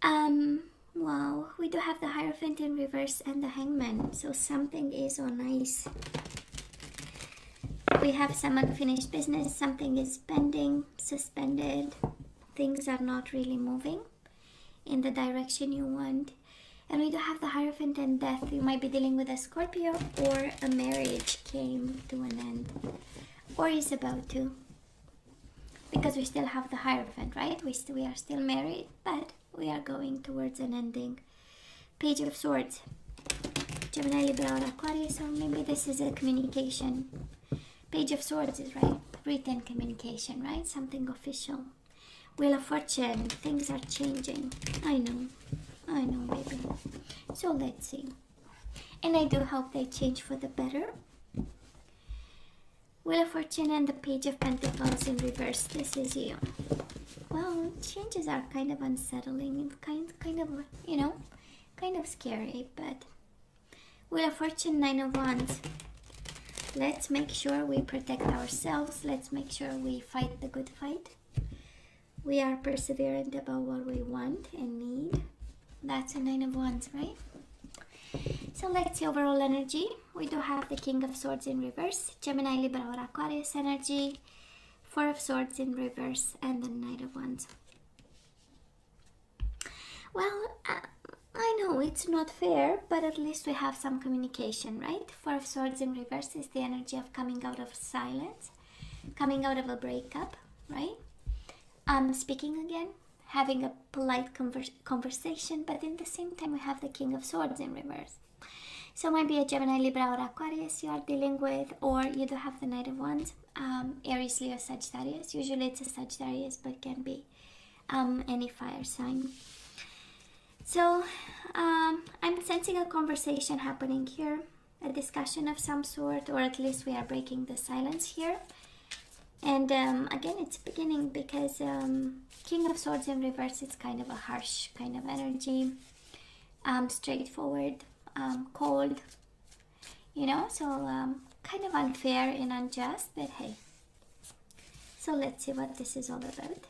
Wow, we do have the Hierophant in reverse and the Hangman, so something is on ice. We have some unfinished business, something is pending, suspended, things are not really moving in the direction you want. And we do have the Hierophant and Death. You might be dealing with a Scorpio, or a marriage came to an end, or is about to. Because we still have the Hierophant, right? We are still married, but we are going towards an ending. Page of Swords. Gemini, Libra, or Aquarius, or maybe this is a communication. Page of Swords is right, written communication, right? Something official. Wheel of Fortune, things are changing. I know, baby. So let's see. And I do hope they change for the better. Wheel of Fortune and the Page of Pentacles in reverse. This is you. Well, changes are kind of unsettling, kind of, you know, kind of scary, but Wheel of Fortune, Nine of Wands. Let's make sure we protect ourselves. Let's make sure we fight the good fight. We are perseverant about what we want and need. That's a Nine of Wands, right? So let's see overall energy. We do have the King of Swords in reverse, Gemini, Libra, or Aquarius energy, Four of Swords in reverse, and the Knight of Wands. Well, I know it's not fair, but at least we have some communication, right? Four of Swords in reverse is the energy of coming out of silence, coming out of a breakup, right? Speaking again, having a polite conversation, but in the same time we have the King of Swords in reverse. So maybe a Gemini, Libra, or Aquarius you are dealing with, or you do have the Knight of Wands, Aries, Leo, Sagittarius. Usually it's a Sagittarius, but can be any fire sign. So I'm sensing a conversation happening here, a discussion of some sort, or at least we are breaking the silence here. And again, it's beginning because King of Swords in reverse, it's kind of a harsh kind of energy, straightforward, cold, you know, so kind of unfair and unjust, but hey. So let's see what this is all about.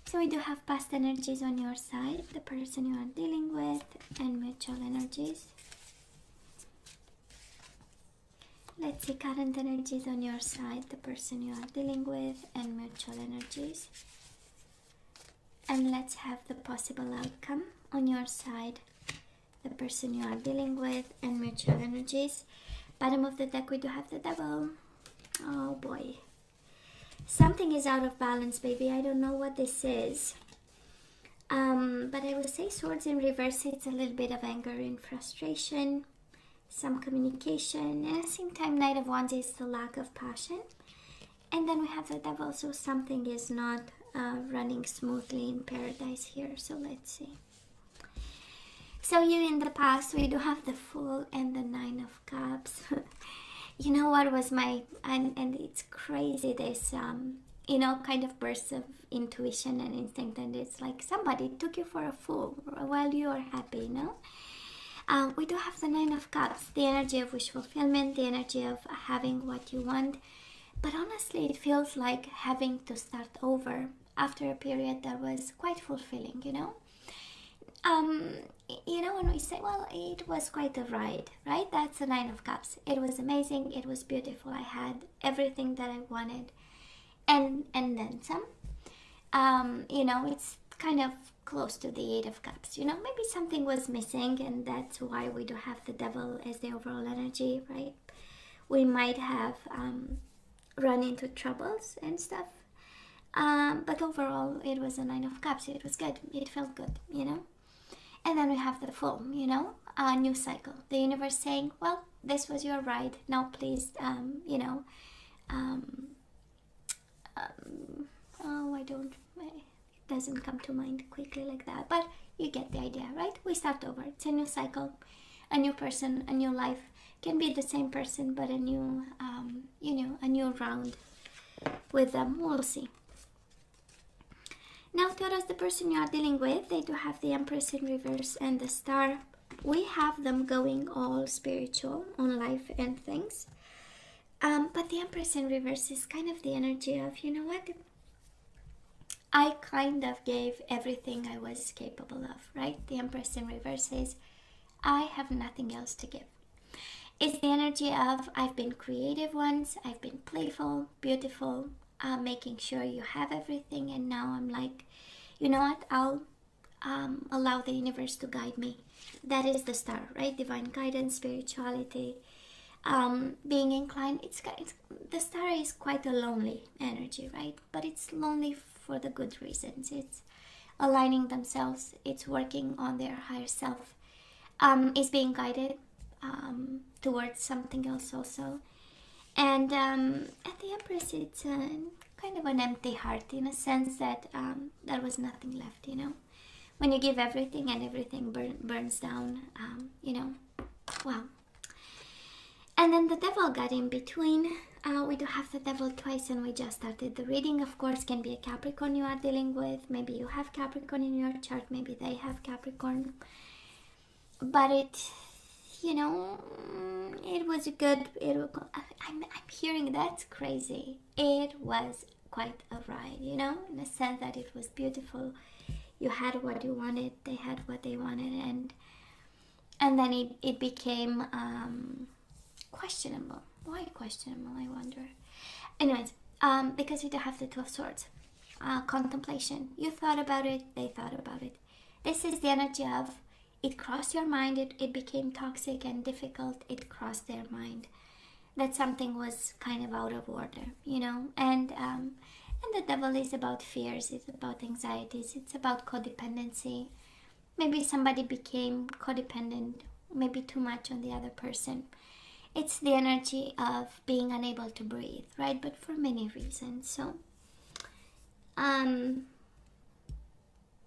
So we do have past energies on your side, the person you are dealing with, and mutual energies. Let's see current energies on your side, the person you are dealing with, and mutual energies. And let's have the possible outcome on your side, the person you are dealing with, and mutual energies. Bottom of the deck, we do have the Devil. Oh boy. Something is out of balance, baby. I don't know what this is. But I would say Swords in reverse, it's a little bit of anger and frustration, some communication, and at the same time Knight of Wands is the lack of passion. And then we have the Devil, so something is not running smoothly in paradise here. So let's see. So you in the past, we do have the Fool and the Nine of Cups. You know what was my, and it's crazy, this, you know, kind of burst of intuition and instinct, and it's like somebody took you for a fool while you are happy, you know? We do have the Nine of Cups, the energy of wish fulfillment, the energy of having what you want, but honestly it feels like having to start over after a period that was quite fulfilling, you know? You know, when we say, well, it was quite a ride, right? That's the Nine of Cups. It was amazing, it was beautiful, I had everything that I wanted, and then some. You know, it's kind of close to the Eight of Cups, you know, maybe something was missing, and that's why we do have the Devil as the overall energy, right? We might have run into troubles and stuff, but overall it was a Nine of Cups. It was good, it felt good, you know. And then we have the Fool, you know, a new cycle. The universe saying, well, this was your ride. Now please, you know, it doesn't come to mind quickly like that. But you get the idea, right? We start over. It's a new cycle, a new person, a new life. Can be the same person, but a new, you know, a new round with them. We'll see. Now, Taurus, the person you are dealing with, they do have the Empress in reverse and the Star. We have them going all spiritual on life and things. But the Empress in reverse is kind of the energy of, you know what? I kind of gave everything I was capable of, right? The Empress in reverse says, I have nothing else to give. It's the energy of, I've been creative once, I've been playful, beautiful, making sure you have everything, and now I'm like, you know what, I'll allow the universe to guide me. That is the star, right? Divine guidance, spirituality, being inclined. The star is quite a lonely energy, right? But it's lonely for the good reasons. It's aligning themselves, it's working on their higher self, it's being guided towards something else also. And at the Empress, it's kind of an empty heart, in a sense that there was nothing left, you know. When you give everything and everything burns down, you know, wow. And then the devil got in between. We do have the devil twice, and we just started the reading. Of course, can be a Capricorn you are dealing with. Maybe you have Capricorn in your chart. Maybe they have Capricorn. But it, you know, it was good. I'm hearing that's crazy. It was quite a ride, you know, in the sense that it was beautiful. You had what you wanted. They had what they wanted, and then it became questionable. Why questionable, I wonder? Anyways, because we do have the Two of Swords. Contemplation. You thought about it, they thought about it. This is the energy of, it crossed your mind, it became toxic and difficult, it crossed their mind. That something was kind of out of order, you know? And the devil is about fears, it's about anxieties, it's about codependency. Maybe somebody became codependent, maybe too much on the other person. It's the energy of being unable to breathe, right? But for many reasons. So, and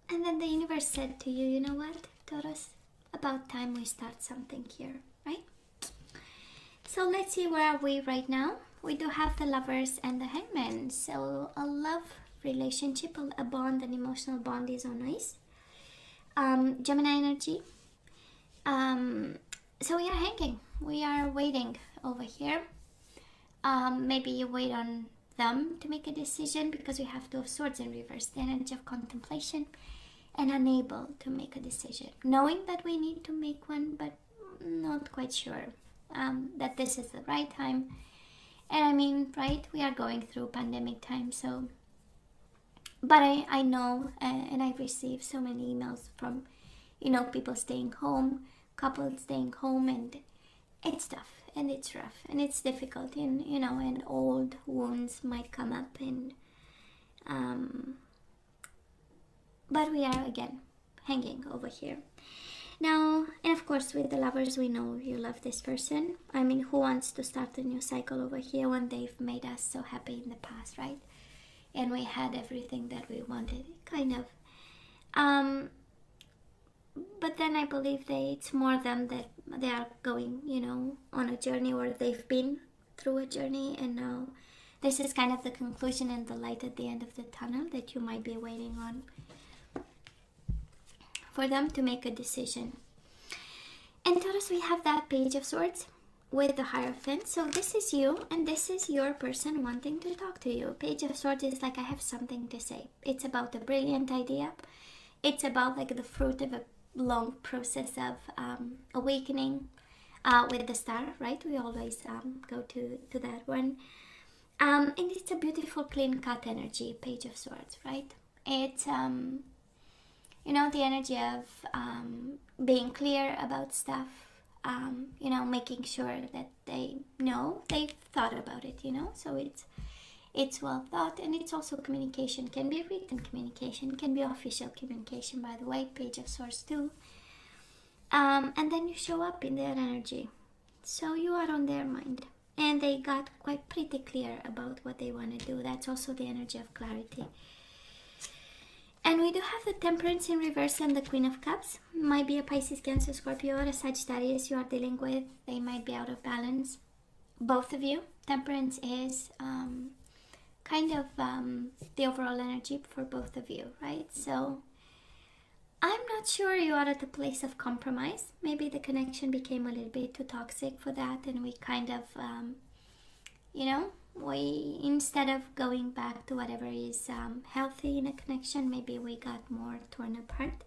then the universe said to you, you know what, Taurus? About time we start something here, right? So let's see, where are we right now? We do have the Lovers and the Hangman. So a love relationship, a bond, an emotional bond is on ice. Gemini energy. So we are hanging. We are waiting over here. Maybe you wait on them to make a decision, because we have Two of Swords in reverse, the energy of contemplation, and unable to make a decision. Knowing that we need to make one, but not quite sure that this is the right time. And I mean, right, we are going through pandemic time, so... But I know, and I receive so many emails from, you know, people staying home, couples staying home, and it's tough, and it's rough, and it's difficult, and, you know, and old wounds might come up, and but we are again hanging over here now. And of course, with the Lovers, we know you love this person. I mean, who wants to start a new cycle over here when they've made us so happy in the past, right? And we had everything that we wanted, kind of. But then I believe it's more them, that they are going, you know, on a journey, or they've been through a journey, and now this is kind of the conclusion and the light at the end of the tunnel that you might be waiting on, for them to make a decision. And Taurus, we have that Page of Swords with the Hierophant. So this is you, and this is your person wanting to talk to you. Page of Swords is like, I have something to say. It's about a brilliant idea. It's about like the fruit of a long process of awakening with the Star, right? We always go to that one. And it's a beautiful, clean-cut energy, Page of Swords, right? It's, you know, the energy of being clear about stuff, you know, making sure that they know they've thought about it, you know? So it's well thought, and it's also communication. Can be written communication, can be official communication, by the way, Page of Swords too. And then you show up in their energy. So you are on their mind. And they got quite pretty clear about what they want to do. That's also the energy of clarity. And we do have the Temperance in reverse and the Queen of Cups. Might be a Pisces, Cancer, Scorpio, or a Sagittarius you are dealing with. They might be out of balance. Both of you. Temperance is kind of the overall energy for both of you, right? So I'm not sure you are at a place of compromise. Maybe the connection became a little bit too toxic for that, and we kind of, you know, we, instead of going back to whatever is healthy in a connection, maybe we got more torn apart.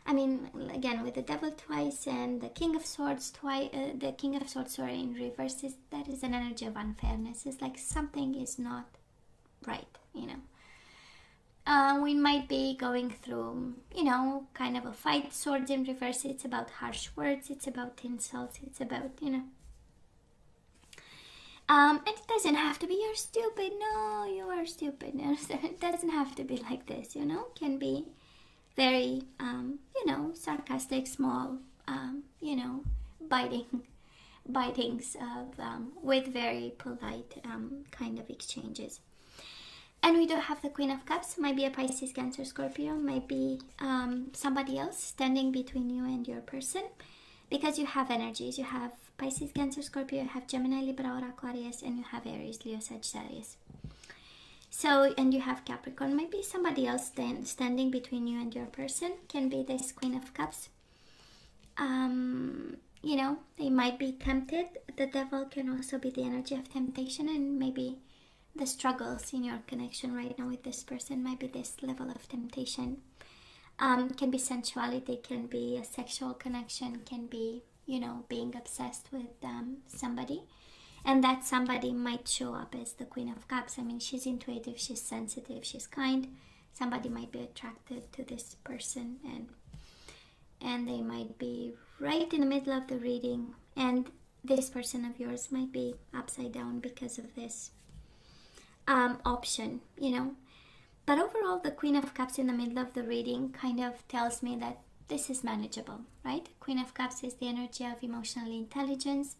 I mean, again, with the Devil twice and the King of Swords twice, the King of Swords, sorry, in reverse, that is an energy of unfairness. It's like something is not right, you know. We might be going through, you know, kind of a fight. Swords in reverse, it's about harsh words, it's about insults, it's about, you know. And it doesn't have to be you're stupid, no, you are stupid. It doesn't have to be like this, you know. It can be very, you know, sarcastic, small, you know, bitings of, with very polite kind of exchanges. And we do have the Queen of Cups. Might be a Pisces, Cancer, Scorpio. Might be somebody else standing between you and your person. Because you have energies. You have Pisces, Cancer, Scorpio. You have Gemini, Libra, or Aquarius. And you have Aries, Leo, Sagittarius. So, and you have Capricorn. Might be somebody else standing between you and your person. Can be this Queen of Cups. You know, they might be tempted. The Devil can also be the energy of temptation, and maybe the struggles in your connection right now with this person might be this level of temptation. Can be sensuality, can be a sexual connection, can be, you know, being obsessed with somebody. And that somebody might show up as the Queen of Cups. I mean, she's intuitive, she's sensitive, she's kind. Somebody might be attracted to this person, and they might be right in the middle of the reading, and this person of yours might be upside down because of this option, you know. But overall, the Queen of Cups in the middle of the reading kind of tells me that this is manageable, right? Queen of Cups is the energy of emotional intelligence.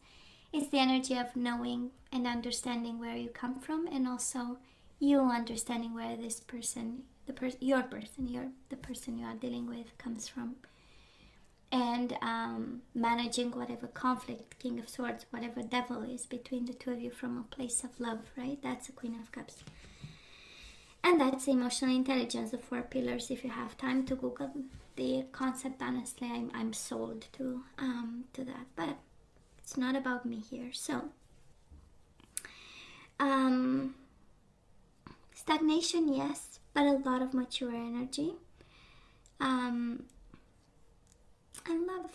It's the energy of knowing and understanding where you come from, and also you understanding where this person, the person you are dealing with comes from. And managing whatever conflict, King of Swords, whatever devil is between the two of you from a place of love, right? That's the Queen of Cups. And that's emotional intelligence, the 4 pillars. If you have time to Google the concept, honestly, I'm sold to that. But it's not about me here. So, stagnation, yes, but a lot of mature energy. And love.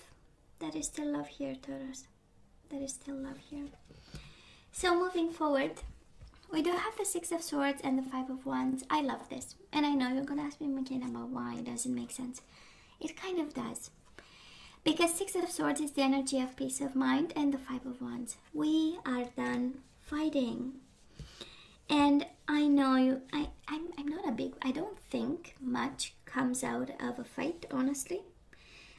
There is still love here, Taurus. There is still love here. So moving forward, we do have the 6 of Swords and the 5 of Wands. I love this. And I know you're going to ask me, McKenna, about why it doesn't make sense. It kind of does. Because 6 of Swords is the energy of peace of mind, and the 5 of Wands. We are done fighting. And I know you, I'm not a big, I don't think much comes out of a fight, honestly.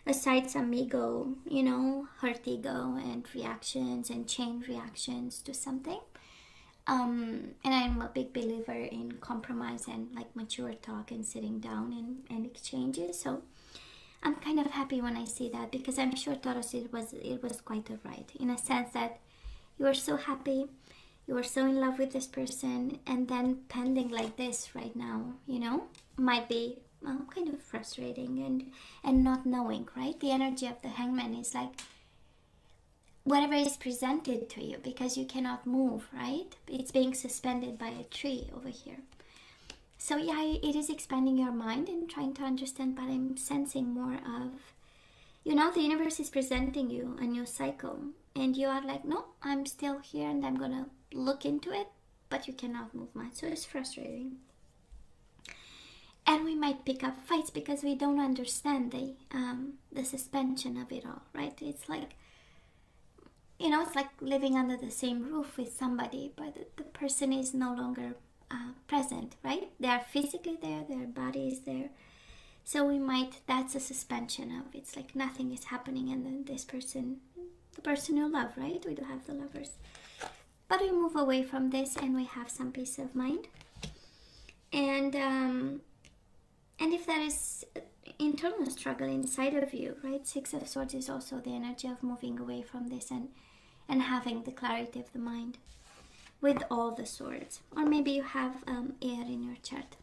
Aside some ego, you know, hurt ego and reactions and chain reactions to something. And I'm a big believer in compromise and like mature talk and sitting down and exchanges. So I'm kind of happy when I see that, because I'm sure, Taurus, it was quite a ride, in a sense that you were so happy, you were so in love with this person, and then pending like this right now, you know, might be kind of frustrating and not knowing, right? The energy of the Hangman is like whatever is presented to you, because you cannot move, right? It's being suspended by a tree over here. So yeah, it is expanding your mind and trying to understand, but I'm sensing more of, you know, the universe is presenting you a new cycle, and you are like, no, I'm still here and I'm gonna look into it, but you cannot move much. So it's frustrating. And we might pick up fights because we don't understand the suspension of it all, right? It's like, you know, it's like living under the same roof with somebody, but the person is no longer present, right? They are physically there, their body is there. So we might, that's a suspension of, it's like nothing is happening, and then this person, the person you love, right? We do have the Lovers. But we move away from this and we have some peace of mind. And if there is internal struggle inside of you, right? 6 of Swords is also the energy of moving away from this and having the clarity of the mind with all the swords. Or maybe you have air in your chart.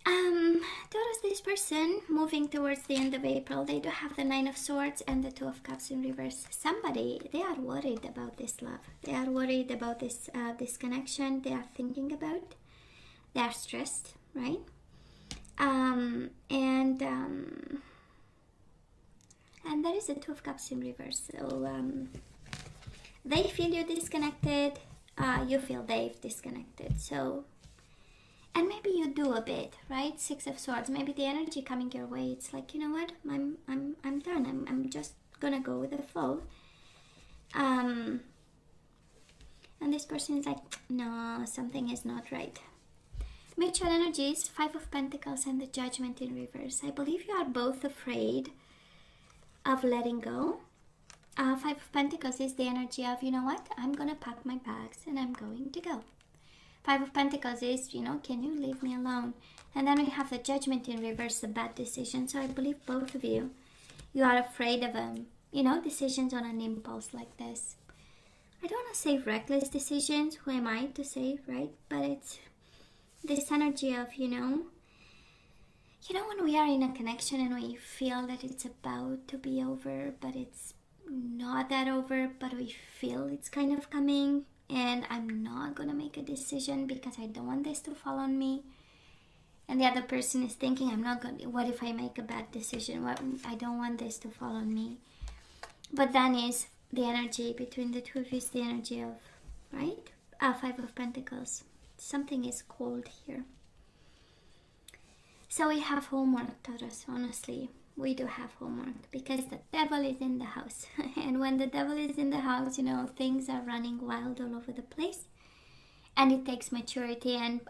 Taurus, this person moving towards the end of April, they do have the Nine of Swords and the Two of Cups in reverse. Somebody, they are worried about this love. They are worried about this connection. They are thinking about. They are stressed, right? And there is the Two of Cups in reverse. So they feel you disconnected. You feel they've disconnected. So. And maybe you do a bit, right? Six of Swords. Maybe the energy coming your way, it's like, you know what? I'm done. I'm just gonna go with the flow. And this person is like, no, something is not right. Mutual energies, Five of Pentacles and the Judgment in reverse. I believe you are both afraid of letting go. Five of Pentacles is the energy of, you know what? I'm gonna pack my bags and I'm going to go. Five of Pentacles is, you know, can you leave me alone? And then we have the Judgment in reverse, the bad decision. So I believe both of you are afraid of, you know, decisions on an impulse like this. I don't want to say reckless decisions. Who am I to say, right? But it's this energy of, you know, when we are in a connection and we feel that it's about to be over, but it's not that over, but we feel it's kind of coming. And I'm not going to make a decision because I don't want this to fall on me. And the other person is thinking, what if I make a bad decision? I don't want this to fall on me. But then is the energy between the two of you is the energy of, right? Five of Pentacles. Something is cold here. So we have homework, Taurus, honestly. We do have homework because the devil is in the house. And when the devil is in the house, you know, things are running wild all over the place. And it takes maturity. And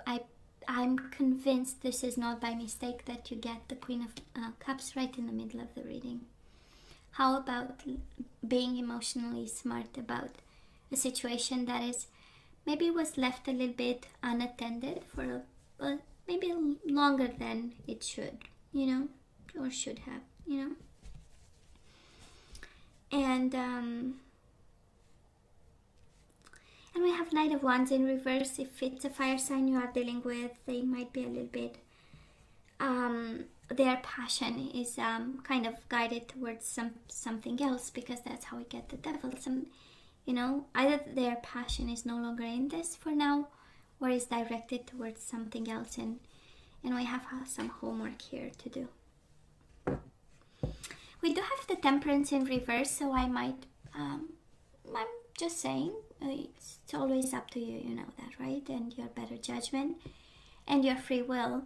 I'm convinced this is not by mistake that you get the Queen of Cups right in the middle of the reading. How about being emotionally smart about a situation that is maybe was left a little bit unattended for maybe longer than it should, you know? Or should have, you know. And we have Knight of Wands in reverse. If it's a fire sign you are dealing with, they might be a little bit their passion is kind of guided towards something else, because that's how we get the devil. You know, either their passion is no longer in this for now, or is directed towards something else, and we have some homework here to do. We do have the Temperance in reverse, so I might, I'm just saying, it's always up to you, you know that, right? And your better judgment and your free will.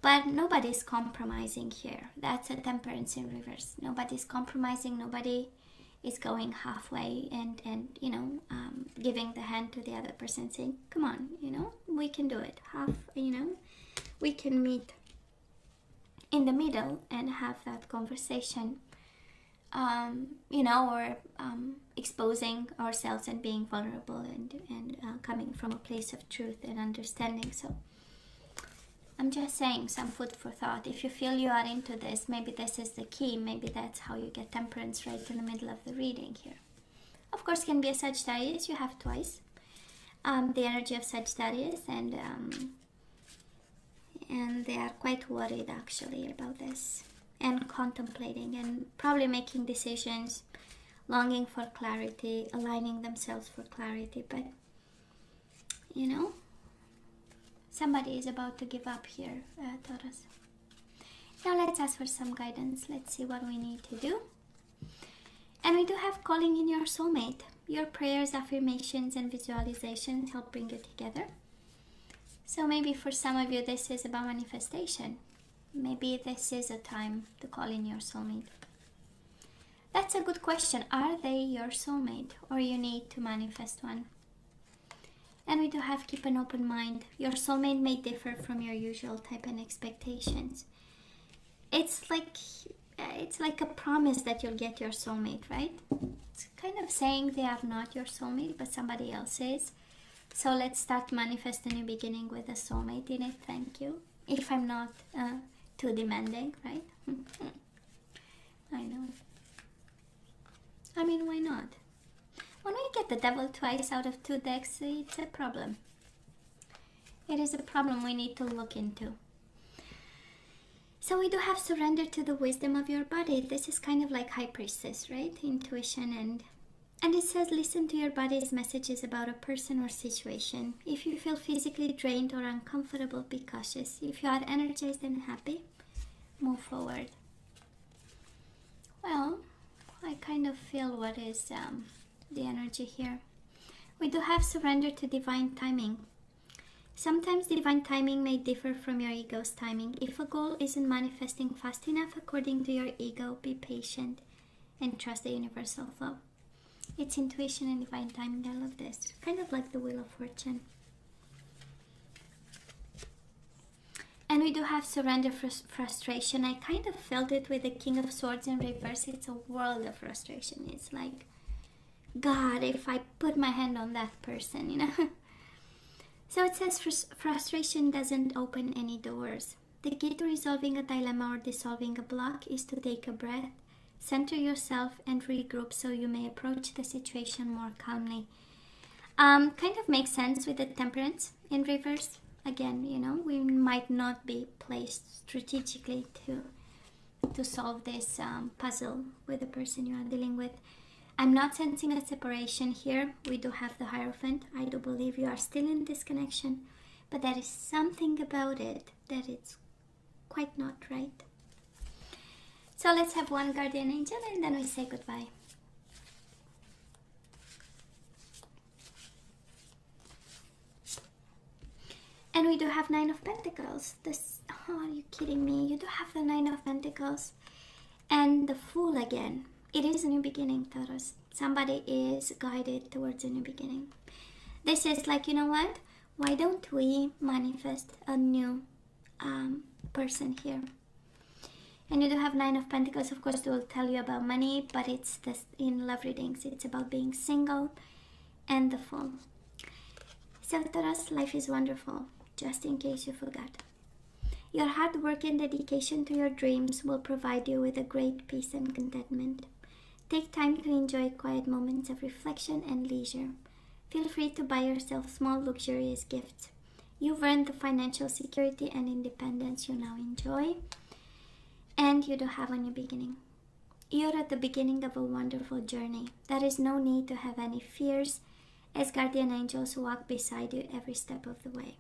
But nobody's compromising here. That's a Temperance in reverse. Nobody's compromising, nobody is going halfway and you know, giving the hand to the other person, saying, come on, you know, we can do it. You know, we can meet in the middle and have that conversation, you know, or exposing ourselves and being vulnerable and coming from a place of truth and understanding. So I'm just saying, some food for thought. If you feel you are into this, maybe this is the key. Maybe that's how you get Temperance right in the middle of the reading here. Of course, can be a Sagittarius. You have twice the energy of Sagittarius, and they are quite worried actually about this, and contemplating and probably making decisions, longing for clarity, aligning themselves for clarity. But you know, somebody is about to give up here, Taurus. Now let's ask for some guidance. Let's see what we need to do. And we do have calling in your soulmate. Your prayers, affirmations, and visualizations help bring you together. So maybe for some of you this is about manifestation. Maybe this is a time to call in your soulmate. That's a good question. Are they your soulmate, or you need to manifest one? And we do have keep an open mind. Your soulmate may differ from your usual type and expectations. It's like a promise that you'll get your soulmate, right? It's kind of saying they are not your soulmate, but somebody else is. So let's start manifest a new beginning with a soulmate in it. Thank you. If I'm not too demanding, right? I know. I mean, why not? When we get the devil twice out of 2 decks, it's a problem. It is a problem we need to look into. So we do have surrender to the wisdom of your body. This is kind of like High Priestess, right? Intuition and it says listen to your body's messages about a person or situation. If you feel physically drained or uncomfortable, be cautious. If you are energized and happy, move forward. Well, I kind of feel what is the energy here. We do have surrender to divine timing. Sometimes divine timing may differ from your ego's timing. If a goal isn't manifesting fast enough according to your ego, be patient and trust the universal flow. It's intuition and divine timing. I love this. Kind of like the Wheel of Fortune. And we do have surrender frustration. I kind of felt it with the King of Swords in reverse. It's a world of frustration. It's like, God, if I put my hand on that person, you know. So it says frustration doesn't open any doors. The key to resolving a dilemma or dissolving a block is to take a breath, center yourself, and regroup so you may approach the situation more calmly. Kind of makes sense with the Temperance in reverse. Again, you know, we might not be placed strategically to solve this puzzle with the person you are dealing with. I'm not sensing a separation here. We do have the Hierophant. I do believe you are still in this connection, but there is something about it that it's quite not right. So let's have one guardian angel and then we say goodbye. And we do have Nine of Pentacles. This, oh, are you kidding me? You do have the Nine of Pentacles and the Fool again. It is a new beginning, Taurus. Somebody is guided towards a new beginning. This is like, you know what? Why don't we manifest a new person here? And you do have Nine of Pentacles. Of course, they will tell you about money, but it's this in love readings. It's about being single and the Fool. So, Taurus, life is wonderful, just in case you forgot. Your hard work and dedication to your dreams will provide you with a great peace and contentment. Take time to enjoy quiet moments of reflection and leisure. Feel free to buy yourself small luxurious gifts. You've earned the financial security and independence you now enjoy. And you do have a new beginning. You're at the beginning of a wonderful journey. There is no need to have any fears, as guardian angels walk beside you every step of the way.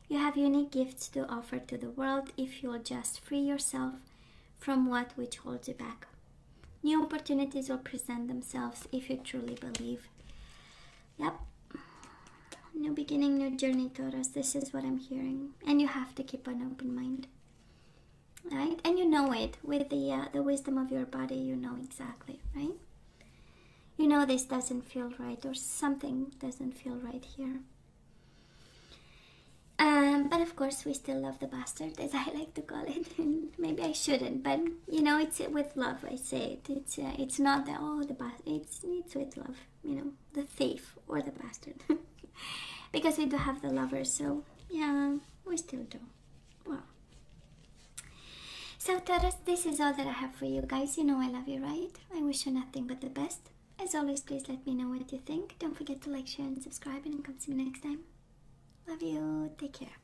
You have unique gifts to offer to the world if you'll just free yourself from which holds you back. New opportunities will present themselves if you truly believe. Yep. New beginning, new journey, Taurus. This is what I'm hearing. And you have to keep an open mind. Right? And you know it. With the wisdom of your body, you know exactly, right? You know this doesn't feel right, or something doesn't feel right here. But of course, we still love the bastard, as I like to call it. And maybe I shouldn't, but you know, it's with love. I say it. It's not that the bastard. It's with love. You know, the thief or the bastard, because we do have the lovers. So yeah, we still do. Well, so Taurus, this is all that I have for you guys. You know I love you, right? I wish you nothing but the best. As always, please let me know what you think. Don't forget to like, share, and subscribe, and come see me next time. Love you. Take care.